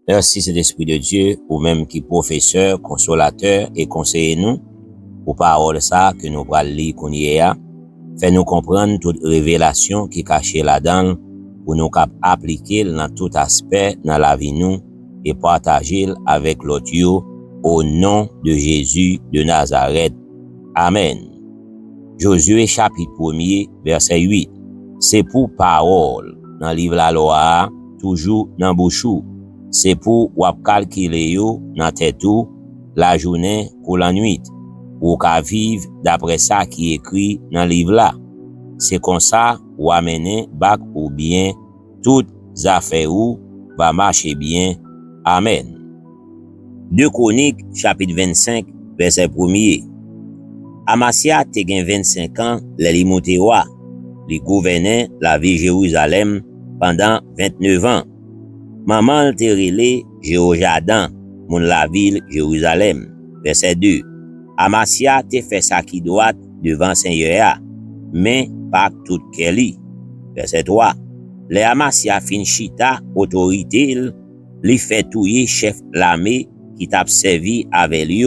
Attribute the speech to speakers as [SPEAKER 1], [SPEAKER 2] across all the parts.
[SPEAKER 1] Merci Saint-Esprit de Dieu, ou même qui professeur, consolateur et conseiller nous, pour parole ça que nous pral lire qu'on y a, fait nous comprendre toute révélation qui est cachée là-dedans, pour nous appliquer dans tout aspect dans la vie nous et partager avec l'autre au nom de Jésus de Nazareth. Amen. Josué chapitre 1er, verset 8. C'est pour parole dans le livre la loi, toujours dans bouchou. C'est pour wap calculer yo dans tête ou la journée ou la nuit. Ou ka vivre d'après ça qui est écrit dans le livre là. C'est comme ça ou amener bac ou bien toutes affaires ou va marcher bien. Amen. 2 Chroniques chapitre 25 verset 1er. Amasia te gen 25 ans li monte roi. Li gouvernait la ville Jérusalem pendant 29 ans. Maman te relé Jéhojadan, moun la ville Jérusalem. Verset 2. Amasia te fait ça qui doit devant Seigneur, mais pas tout Kelly. Verset 3. Le Amasia fin chita autorité, li fait touyer chef l'armée qui t'a servi avec lui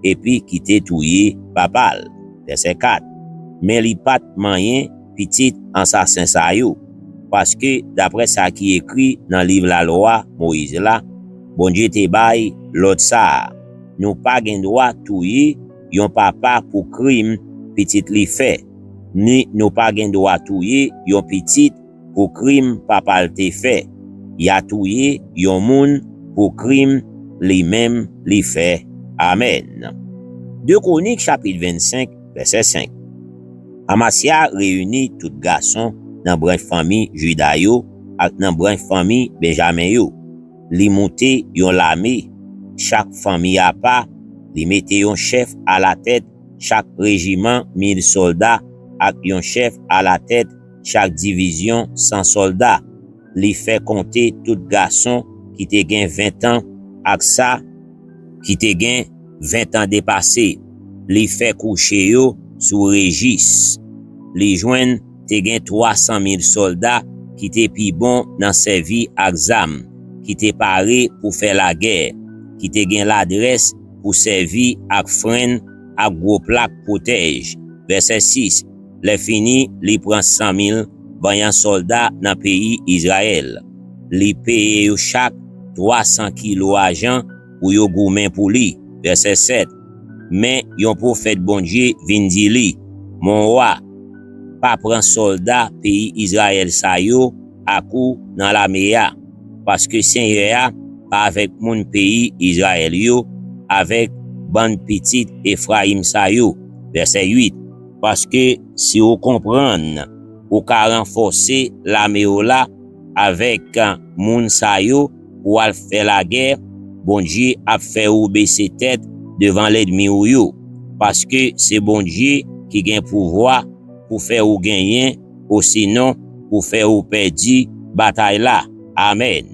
[SPEAKER 1] et puis qui te touyer papal. Verset 4. Mais li pat moyen petit assassin sa yo. Parce que d'après ça qui est écrit dans le livre la loi Moïse là, bon Dieu te bail l'autre ça. Nous pas gen droit touyer yon papa pour crime petit li fait. Ni nous pas gen droit touyer yon petit pour crime papa te fait. Y a touyer yon moun pour crime li même li fait. Amen. 2 Chroniques chapitre 25 verset 5. Amasia réunit tout garçon dans branche famille Juda yo ak dans branche famille Benjamin yo. Li monte yon l'armée, chaque famille a pas, li mette yon chef à la tête chaque régiment 1000 soldats ak yon chef à la tête chaque division 100 soldats. Li fait compter tout garçon qui te gen 20 ans ak ça qui te gen 20 ans dépassé. Li fait coucher yo sous régis. Li joine te gen 300 000 soldats qui te pi bon dans servi ak zam, qui te paré pour faire la guerre, qui te gen l'adresse pour servir ak frein ak gros plaque protège. Verset 6. Le fini, li prend 100 000 vaillants soldats dans pays Israël. Li paye yo chaque 300 kilos argent pour yo goumen pour li. Verset 7. Mais yon prophète bon Dieu vin di li, mon roi, pas prend soldat pays Israël sa yo à coup dans la meya, parce que Seigneur pas avec mon pays Israël yo, avec bande petite Ephraim sa yo. Verset 8. Parce que si vous comprenez, ou ka renforcer l'armée là avec moun sa yo pour al faire la guerre, bon Dieu a fait ou baisser tête devant l'ennemi ou yo, parce que c'est bon Dieu qui gagne pouvoir pour faire ou gagner, ou sinon pour faire ou perdre bataille là. Amen.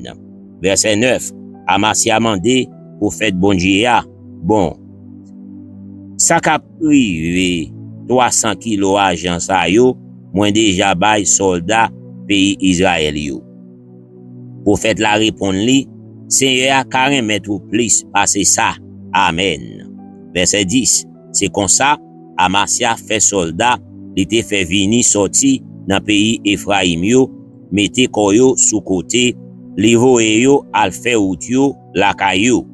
[SPEAKER 1] Verset 9. Amasia mandé pour faire bon Dieu. Bon, ça ka privé 300 kilos argent sa yo, moins déjà bay soldat pays Israël yo. Pour faire la répondre li, Seigneur carré mettre plus passer ça. Amen. Verset 10. C'est comme ça, Amasia fait soldat, il te fait venir sorti dans pays Ephraim yo, mette koyo sous côté, li voye yo al fait out yo la kayo.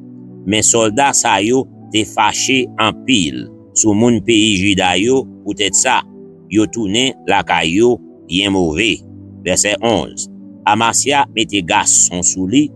[SPEAKER 1] Mais soldat sa yo te fâché en pile sous moun pays Juda yo, peut-être ça, yo tourné la kayo bien mauvais. Verset 11. Amasia mette garçon sous li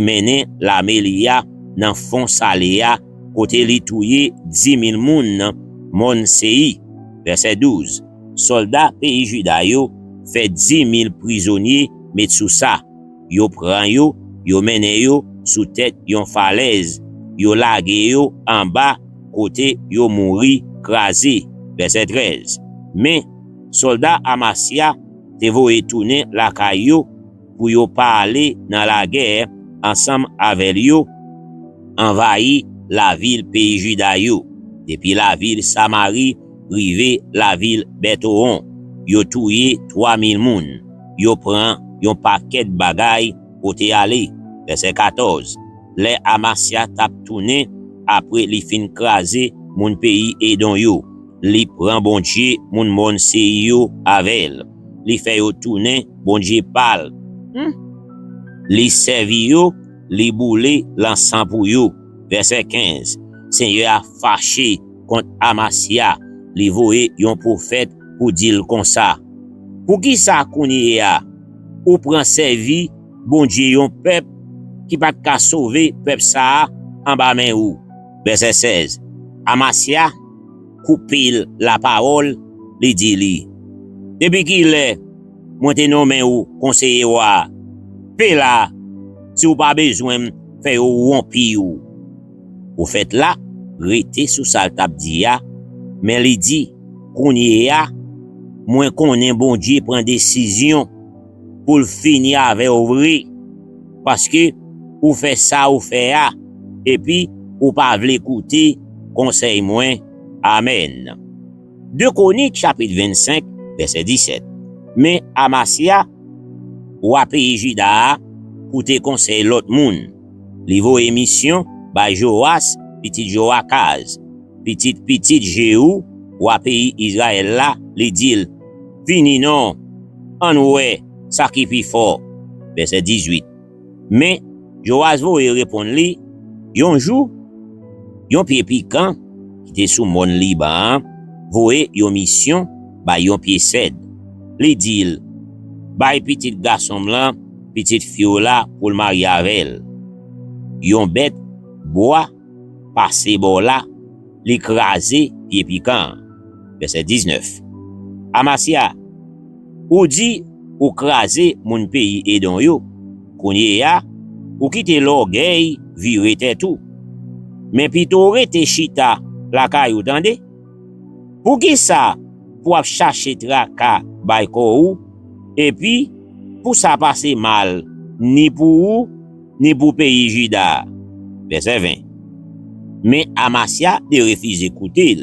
[SPEAKER 1] mene la Melia dans fond Saléa, côté li touye 10 000 moun mon sei. Verset 12. Soldats pays Juda yo fait 10 000 prisonniers met sous ça. Yo prend yo mene yo sous tête yon falaise. Yo lage yo en bas côté yo mouri crasé. Verset 13. Mais soldats Amasia te voye tourner la kayo pour yo pas aller dans la guerre ensemble avec yo, envahi la ville pays Juda yo. Depuis la ville Samarie, rive la ville Bethoron, yo touye 3000 moun. Yo prend yon paquet de bagay pour te aller. Verset 14. Les Amasia tap tourné après li fin krasé moun pays Edom yo. Li prend bon Dieu moun séi yo avec. Li fait yo tourner bon Dieu pal. Li servi yo, li boule l'encens pour yo. Verset 15. Seigneur a fâché contre Amasia. Li voye yon prophète pour dire comme ça. Pour qui ça kounye a? Ou prend servi bon Dieu yon peuple qui pas ka sauver peuple ça en bas main ou. Verset 16. Amasia coupe la parole, li dit li. Depuis qu'il est monté non main ou conseiller wa. Pe la si ou pas besoin faire ou rompi ou. Ou fait là rete sous sa tap di ya, mais li dit kounye ya moins konnen bon Dieu prend décision pour finir avec ouvrir parce que ou fait ça ou fait ça et puis ou pas vle écouter conseil moins. Amen. 2 Chroniques chapitre 25 verset 17. Mais Amasia ou a pays Juda koute conseil l'autre moun. Li vo émission by Joas petit Joakaz petit Jéhu ou a pays Israël là li dit fini non an ouais ça qui pi fort. Verset 18. Mais Joas vo répond li yon jour yon pied piquant qui était sous mon Liban voye yon mission ba yon pied cède. Li dit bay petit garçon blanc petite fille là pour le marier avec. Yon bête bois passé bon là l'écraser pied piquant. Verset 19. Amasia ou dit ou craser mon pays Edom yo konye ya ou quitter l'orgueil vire tête tout. Mais plutôt rete chita la kayou tande. Pour qui ça pour chercher traka bay ko ou et puis pour ça passer mal ni pour ou ni pour pays Juda. Verset 20. Mais Amasia de refuse écouter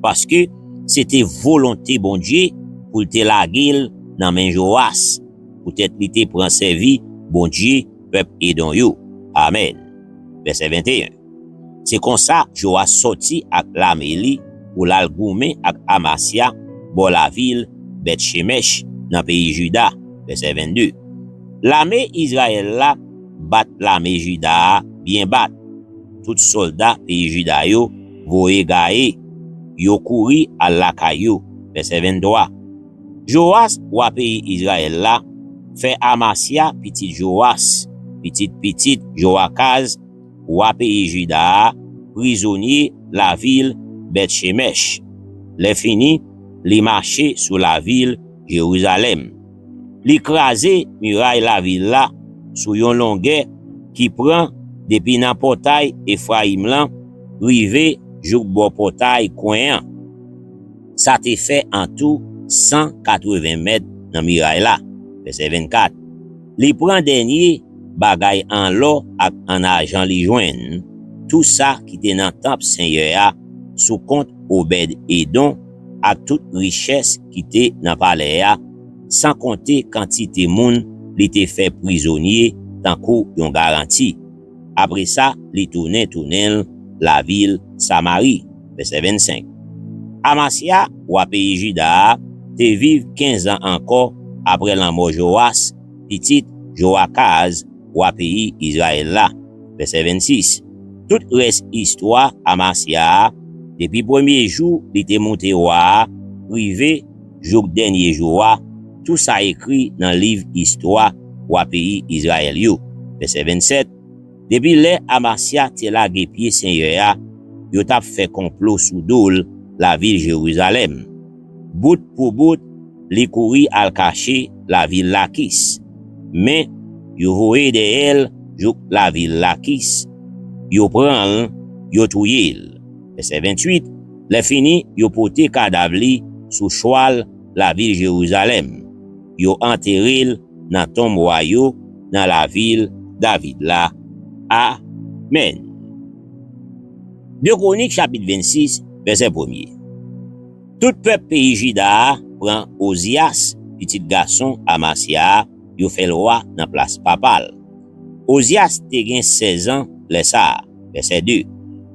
[SPEAKER 1] parce que c'était volonté bon Dieu pour te laguer dans main Joas. Peut-être li te prend servi bon Dieu peuple Edom yo. Amen. Verset 21. C'est comme ça Joas sorti ak l'armée li pour l'algoumer ak Amasia bon la ville Beth-Shemesh dans pays Juda. Verset 22. L'armée Israël là bat l'armée Juda bien bat. Tout soldat pays Juda yo voye gaé yo kouri à la kayo. Verset 23. Joas ou pays Israël là fait Amasia petit Joas petit Joakaz ou pays Juda prisonnier la ville Beth-Shemesh. Les fini li marché sous la ville Jérusalem. Li krasé muraille la ville là sous yon longueur qui prend depuis nan portail Ephraim lan rivé jouk bo portail coin. Ça te fait en tout 180 mètres dans muraille là. Verset 24. Li prend dernier bagay en l'or ak en argent li joine. Tout ça qui te nan temple Seigneur sous compte Obed Edom ak toute richesse qui te nan palais sans compter quantité moun li te fait prisonnier tant kou yon garanti. Après ça, li tourne la ville Samarie. Verset 25. Amasia ou a pays Juda te vive 15 ans encore après la mort Joas, petit Joakaz ou a pays Israël là. Verset 26. Tout reste histoire Amasia depuis premier jour li te monté roi, privé jour dernier jour, tout ça écrit dans livre histoire ou a pays Israël yo. Verset 27. Depuis les Amasia te lage pied Seigneur, yo tap fait complot sous dol la ville Jérusalem. Bout pour bout, li kouri al cacher la ville Lakis. Mais yo voye de elle jouk la ville Lakis. Yo pran, yo touye. Verset 28. Le fini yo pote kadavli sous choual la ville Jérusalem. Yo enterré dans tombe royaux dans la ville David là. Amen. 2 Chroniques chapitre 26 verset 1er. Tout peuple pays Juda prend Ozias, petit garçon Amasia, yo fait le roi dans place papale. Ozias te gen 16 ans, le ça. Verset 2.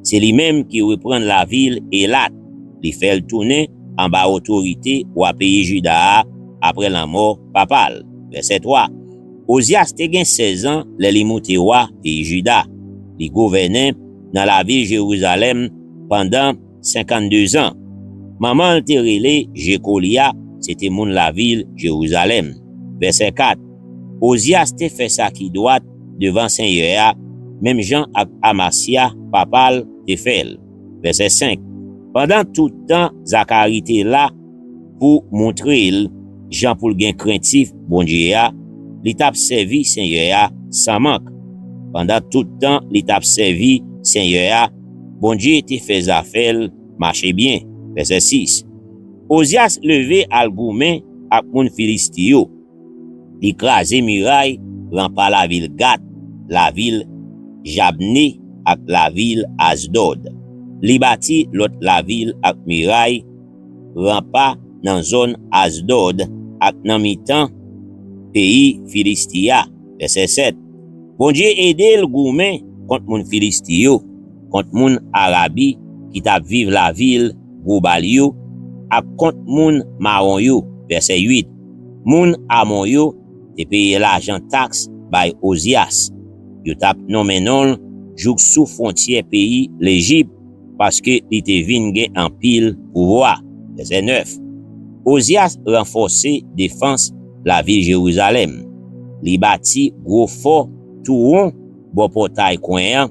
[SPEAKER 1] C'est lui-même qui reprend la ville Elat, li fait le tourner en bas autorité ou à pays Juda après la mort papale. Verset 3. Ozias te gen 16 ans, le li monte roi pays Juda. Li gouvernait dans la ville Jérusalem pendant 52 ans. Maman te relé Jécolia, c'était moun la ville Jérusalem. Verset 4. Ozias te fait ça qui doit devant Seigneur, même Jean Amasia, papal, te fait. Verset 5. Pendant tout le temps, Zacharie était là pour montrer Jean pour le gain craintif, bon Dieu, l'étape servi Seigneur sans manque. Pendant tout le temps, l'étape servi Seigneur, bon Dieu te fait affaire, marcher bien. Verset 6. Ozias levé al goumen ak moun Filistio. Li krasé muraille, rempart la ville Gat, la ville Jabne ak la ville Asdod. Li bâti l'autre la ville ak muraille, rempart dans zone Asdod ak nan mitan pays Filistia. Verset 7. Bon Dieu aidé le goumen contre moun Filistio, contre moun Arabi qui t'a vive la ville Goubalio, ak contre moun Maron yo. Verset 8. Moun Amon yo te paye l'argent taxe by Ozias. Yo tap nommé non jouk sous frontière pays l'Égypte parce que li te vin gen en pile pouvoir. Verset 9. Ozias renforcé défense la ville Jérusalem. Li bâti gros fort tout rond, bon portail coin,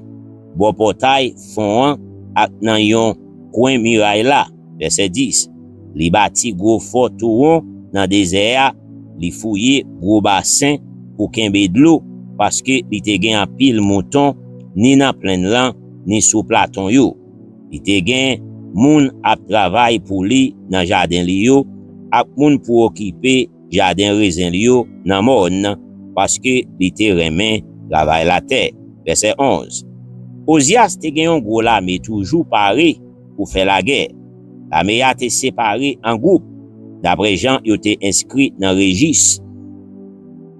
[SPEAKER 1] bon portail fond ak nan yon coin muraille là. Verset 10. Li bâti gros fort tout rond dans désert, li fouillé gros bassin pour kembe de l'eau parce que li te gen en pile mouton ni nan plein lan ni sous platon yo. Li te gen moun ap travail pour li nan jardin li yo ak moun pour occuper jardin raisin li yo nan mon parce que li te remen travail la terre. Verset 11. Ozias te gen yon gros l'armée toujours paré pour faire la guerre. L'armée a été séparée en groupe. D'après Jean, il était inscrit dans le registre.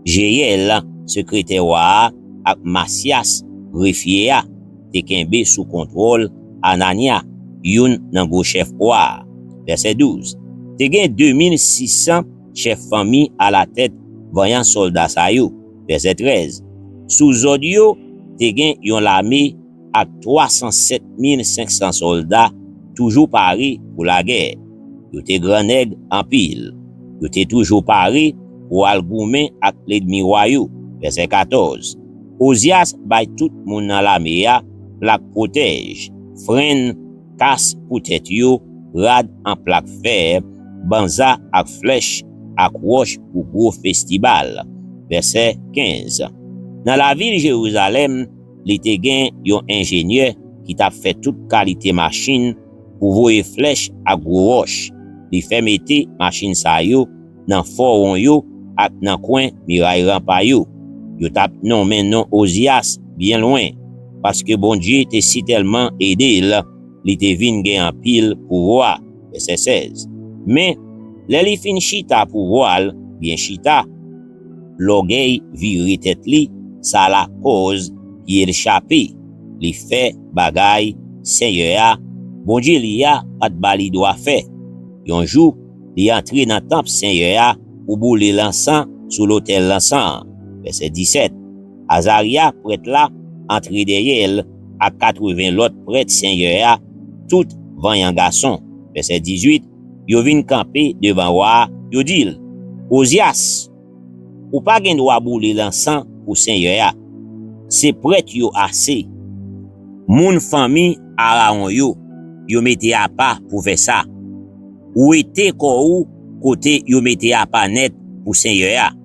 [SPEAKER 1] Jéel, secrétaire roi, ak Masias, greffier, te kembe sous contrôle Anania, youn nan go chef roi. Verset 12. Te gen 2600 chefs famille à la tête voyant soldats sa yo. Verset 13. Sous audio, te gen yon l'armée ak 307 500 soldats toujours parés pour la guerre. Yo te grand nèg en pile. Yo te toujours paré pour al goumen ak l'ennemi royaux. Verset 14. Ozias bay tout moun nan l'armée plaque protège, freine, casse pour tête yo, rad en plaque fer, banza ak flèche ak roche pour gros festival. Verset 15. Dans la ville Jérusalem, li te gen yon ingénieur qui t'a fait toute qualité machine pour voyer flèche ak gros roche. Li fait mette machine sa yo nan foron yo ak nan coin miraille rampa yo. Yo tap non men non Ozias bien loin parce que bon Dieu te si tellement aidé li te vin gen en pile pouvoir. Verset 16. Mais le li fin chita pouvoir bien chita, l'orgueil viri tête li, ça la cause qui échappé. Li fait bagay Seigneur, bon Dieu li a pas de bali doit faire. Yon jour, li entre dans le temple Seigneur pour bouler l'encens sous l'autel l'encens. Verset 17. Azaria prêtre là, entre derrière à 80 l'autre prêtre Seigneur, tout voyant garçon. Verset 18. Yo vin camper devant roi, yo dit, Ozias, ou pas gen droit bouler l'encens pour Seigneur. C'est prêtre yo assez. Moun famille Aaron yo mette à part pour faire ça. Ou était ou côté yo mette à pas net pour Seigneur.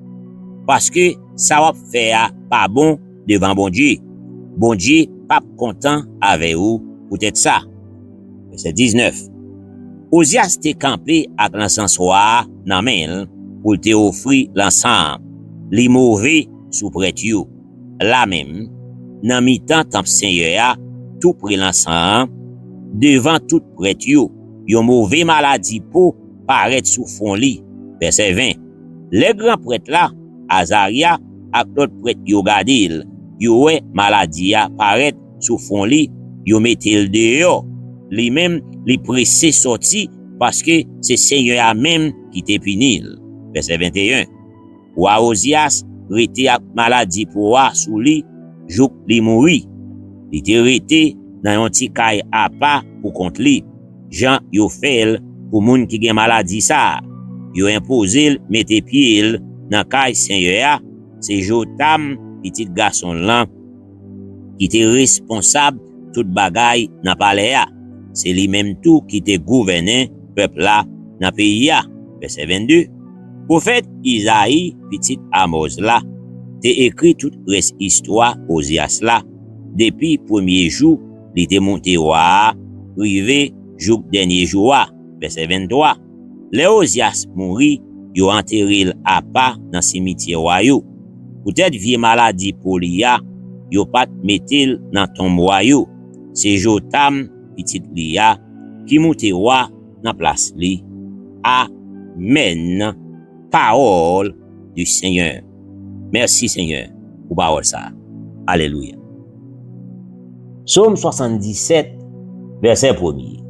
[SPEAKER 1] Parce que ça va faire pas bon devant bon Dieu. Bon Dieu pas content avec vous pour être ça. Verset 19. Ozias te campé avec l'encensoir nan men pour te offrir l'encens. Li mauvais sous prêtre yo. Là même, nan mi-temps temple Seigneur tout près l'encens devant tout prêtre yo. Yon mauvais maladie pour paraître sous fond li. Verset 20. Les grands prêtres là, Azaria ak l'autre prêtre yo gadil, yo wè maladie a paraît sous fond li, yo mettez le dehors. Li même li pressé sorti parce que c'est Seigneur a même qui te punil. Verset 21. Roi Ozias rete ak maladie pour wa sou li, jouk li mouri. Li te rete nan yon ti kay a pa pour kont li. Jean yo fel pour moun ki gen maladie sa. Yo impose mette pied nan kay Seigneur a, c'est Jotam, petit garçon lan, qui te responsable tout bagay nan palais a. C'est lui même tout qui te gouverne peuple là dans pays a. Verset 22. Prophète Isaïe, petit Amos là, te écrit toute reste histoire Ozias là. Depuis premier jour, il te monté roi, privé jour dernier jour. Verset 23. Le Ozias mouri, yo enterré à pas dans cimetière royaux. Peut-être vie maladie pour lia, yo pat mettel dans tombe royaux. C'est Jotam, petit lia, qui monte roi dans place li. Amen. Parole du Seigneur. Merci Seigneur pour parole ça. Alléluia. Psaume 77, verset 1er.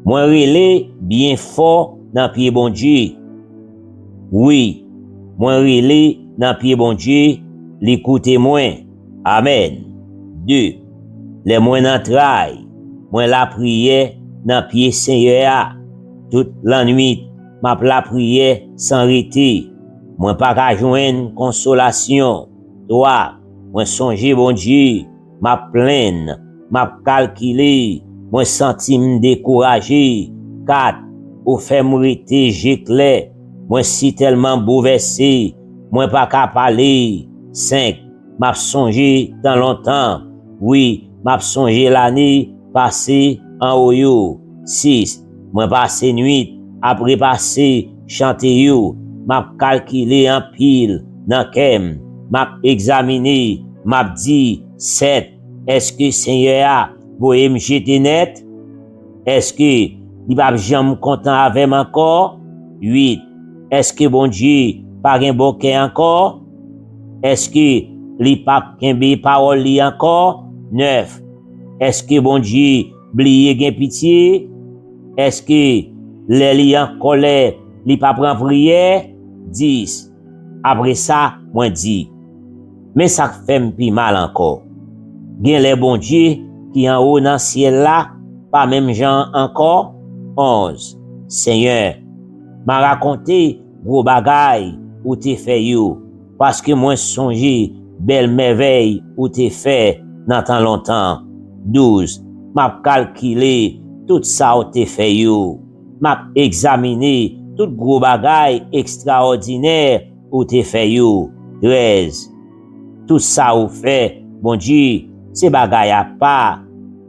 [SPEAKER 1] Moi relé bien fort dans pied bon Dieu. Oui, moi relé dans pied bon Dieu, l'écoutez moi. Amen. 2. Les moins d'entrailles, moi la prière dans pied Seigneur. Toute la nuit, m'a la prière sans arrêter. Moi pas qu'à joindre consolation. 3. Moi songer bon Dieu, m'a plaine, m'a calculé, moi senti me découragé. 4. Au fait m'rete j'éclair, moi si tellement bouleversé, moi pas qu'à parler. 5. M'a songé dans longtemps. Oui, m'a songé l'année passée en Oyo. 6. Moi passé nuit après passé chanter yo. M'a calculé en pile dans kem. M'a examiné, m'a dit 7. Est-ce que Seigneur a voye me jeter net? Est-ce que il va jamais content avec moi encore? 8. Est-ce que bon Dieu pas gen bokeh encore? Est-ce que li pas kembe parole li encore? 9. Est-ce que bon Dieu bliye gen pitié? Est-ce que les li en colère li pas prend prière? 10. Après ça, moi dit, mais ça fait m'pi mal encore. Gen les bon Dieu qui en haut dans ciel là, pas même gens encore. 11. Seigneur, m'a raconté gros bagay ou te fait yo, parce que moi songe belle merveille ou te fait dans tant longtemps. 12. M'a calculé tout ça ou te fait yo. M'a examiné tout gros bagay extraordinaire ou te fait yo. 13. Tout ça ou fait, bon Dieu, c'est bagay à pas.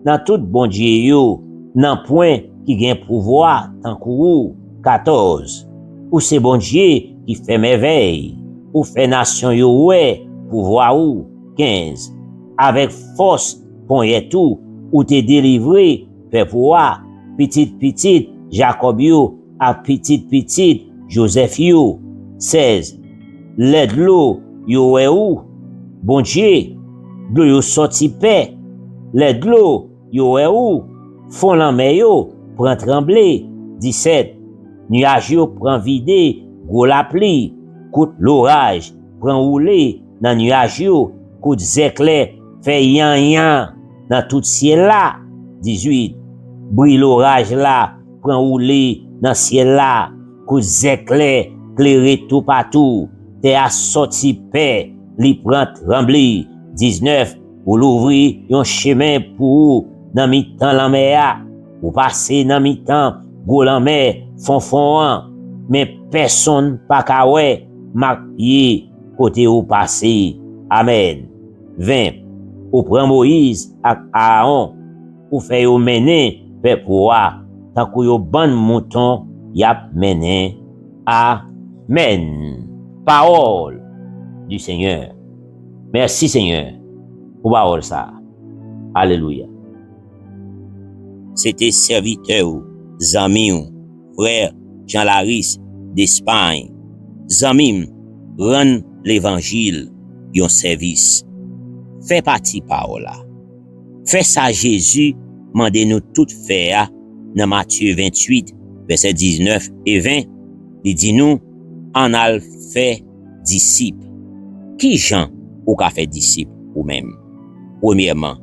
[SPEAKER 1] Dans tout bon Dieu yo, nan point qui gen pouvoir tant kou. 14. Ou c'est bon Dieu qui fait merveille, ou fait nation yo ouais, pouvoir ou. 15. Avec force point tout, ou te délivré, fait pouvoir, petit Jacob yo, a petit Joseph yo. 16. L'aide l'eau yo ouais ou, bon Dieu, l'eau yo sorti paix, l'aide l'eau yo ouais ou, fond la mer yo, prend trembler. 17. Nuage yo prend vide, gros la pluie, koute l'orage, prend rouler, dans nuage yo, koute éclair, fait yan dans tout ciel là. 18. Brille l'orage là, prend rouler dans ciel là, koute éclair, clairer tout partout, te a sorti paix, li prend trembler. 19. Ou l'ouvrir yon chemin pour dans mi-temps la mer, ou passer dans mi-temps gros la mer fond, mais personne pas ka wè mak pied côté ou passer. Amen. 20. Ou prend Moïse ak Aaron, ou fait yo mener peuple roi, tant que yo ban mouton yap mener. Amen. Parole du Seigneur. Merci Seigneur pour parole ça. Alléluia. C'était serviteur ou, zami ou, frère Jean Laris d'Espagne. Zamim, rend l'évangile yon service. fait partie parole. Fait ça Jésus mande nous tout faire dans Matthieu 28 verset 19 et 20. Il dit nous en al fait disciple. Qui Jean ou ka fait disciple ou même? Premièrement,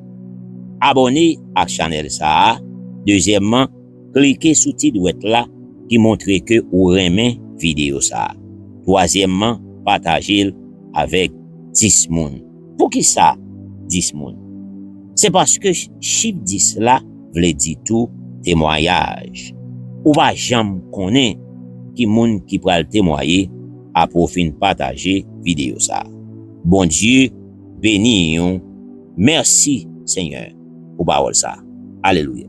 [SPEAKER 1] abonner à channel ça. Deuxièmement, cliquez sous petit douette là qui montre que ou remet vidéo ça. Troisièmement, partagez avec 10 moun. Pour qui ça 10 moun? C'est parce que chiffre 10 là veut dire tout témoignage. Ou va jamais connaître qui moun qui pral témoigner à profit partager vidéo ça. Bon Dieu béni yon. Merci Seigneur pour parole ça. Alléluia.